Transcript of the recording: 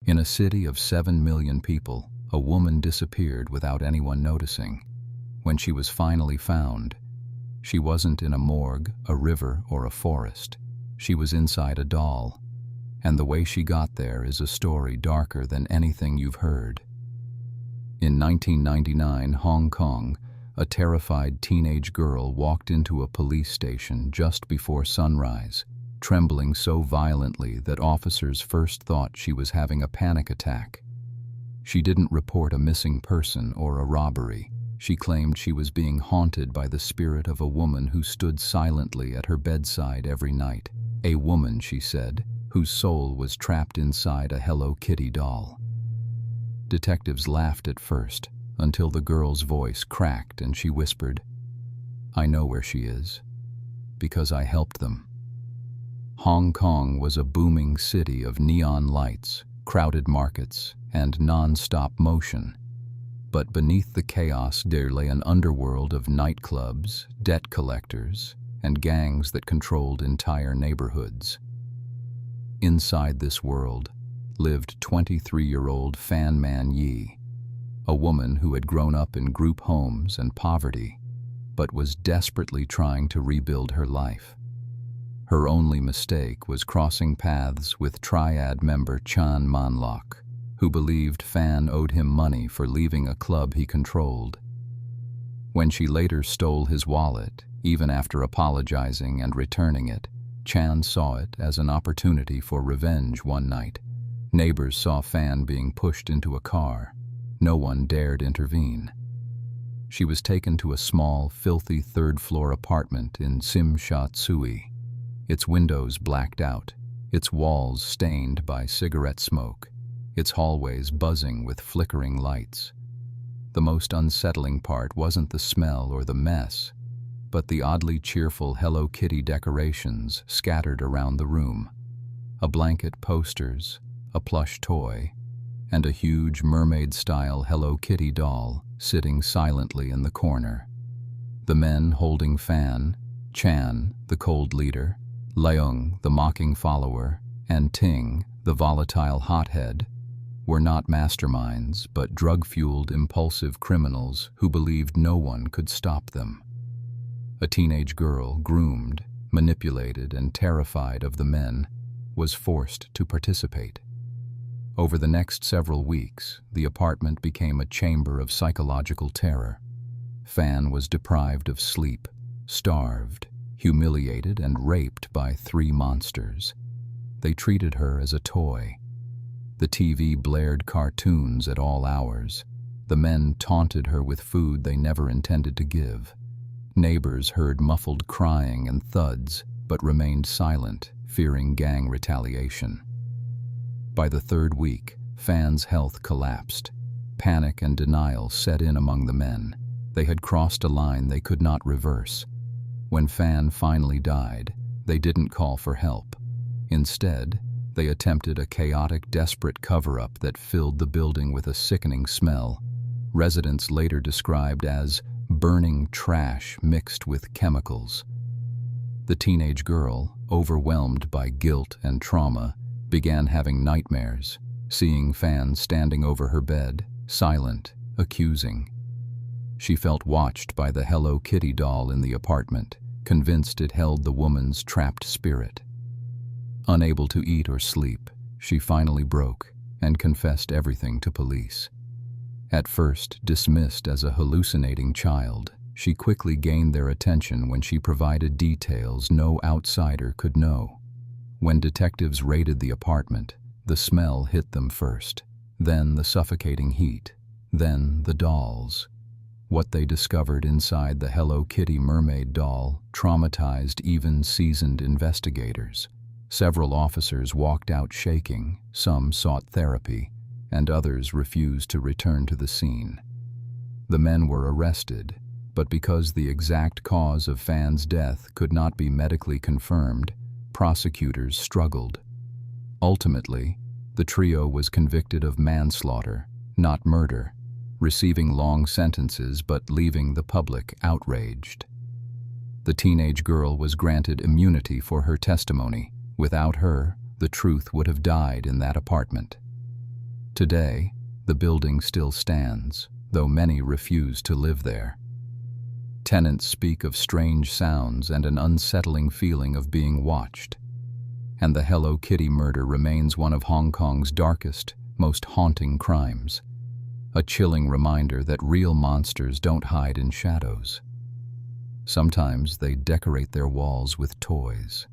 In a city of 7 million people, a woman disappeared without anyone noticing. When she was finally found, she wasn't in a morgue, a river, or a forest. She was inside a doll. And the way she got there is a story darker than anything you've heard. In 1999, Hong Kong, a terrified teenage girl walked into a police station just before sunrise, trembling so violently that officers first thought she was having a panic attack. She didn't report a missing person or a robbery. She claimed she was being haunted by the spirit of a woman who stood silently at her bedside every night. A woman, she said, whose soul was trapped inside a Hello Kitty doll. Detectives laughed at first, until the girl's voice cracked and she whispered, "I know where she is, because I helped them." Hong Kong was a booming city of neon lights, crowded markets, and non-stop motion. But beneath the chaos there lay an underworld of nightclubs, debt collectors, and gangs that controlled entire neighborhoods. Inside this world lived 23-year-old Fan Man Yi, a woman who had grown up in group homes and poverty, but was desperately trying to rebuild her life. Her only mistake was crossing paths with Triad member Chan Manlok, who believed Fan owed him money for leaving a club he controlled. When she later stole his wallet, even after apologizing and returning it, Chan saw it as an opportunity for revenge one night. Neighbors saw Fan being pushed into a car. No one dared intervene. She was taken to a small, filthy third-floor apartment in Tsim Sha Tsui, its windows blacked out, its walls stained by cigarette smoke, its hallways buzzing with flickering lights. The most unsettling part wasn't the smell or the mess, but the oddly cheerful Hello Kitty decorations scattered around the room. A blanket, posters, a plush toy, and a huge mermaid-style Hello Kitty doll sitting silently in the corner. The men holding Fan, Chan, the cold leader, Leung, the mocking follower, and Ting, the volatile hothead, were not masterminds but drug-fueled impulsive criminals who believed no one could stop them. A teenage girl, groomed, manipulated, and terrified of the men, was forced to participate. Over the next several weeks, the apartment became a chamber of psychological terror. Fan was deprived of sleep, starved, humiliated, and raped by 3 monsters. They treated her as a toy. The TV blared cartoons at all hours. The men taunted her with food they never intended to give. Neighbors heard muffled crying and thuds, but remained silent, fearing gang retaliation. By the 3rd week, Fan's health collapsed. Panic and denial set in among the men. They had crossed a line they could not reverse. When Fan finally died, they didn't call for help. Instead, they attempted a chaotic, desperate cover-up that filled the building with a sickening smell. Residents later described as burning trash mixed with chemicals. The teenage girl, overwhelmed by guilt and trauma, began having nightmares, seeing Fan standing over her bed, silent, accusing. She felt watched by the Hello Kitty doll in the apartment, convinced it held the woman's trapped spirit. Unable to eat or sleep, she finally broke and confessed everything to police. At first dismissed as a hallucinating child, she quickly gained their attention when she provided details no outsider could know. When detectives raided the apartment, the smell hit them first, then the suffocating heat, then the dolls. What they discovered inside the Hello Kitty mermaid doll traumatized even seasoned investigators. Several officers walked out shaking, some sought therapy, and others refused to return to the scene. The men were arrested, but because the exact cause of Fan's death could not be medically confirmed, prosecutors struggled. Ultimately, the trio was convicted of manslaughter, not murder, receiving long sentences but leaving the public outraged. The teenage girl was granted immunity for her testimony. Without her, the truth would have died in that apartment. Today, the building still stands, though many refuse to live there. Tenants speak of strange sounds and an unsettling feeling of being watched. And the Hello Kitty murder remains one of Hong Kong's darkest, most haunting crimes. A chilling reminder that real monsters don't hide in shadows. Sometimes they decorate their walls with toys.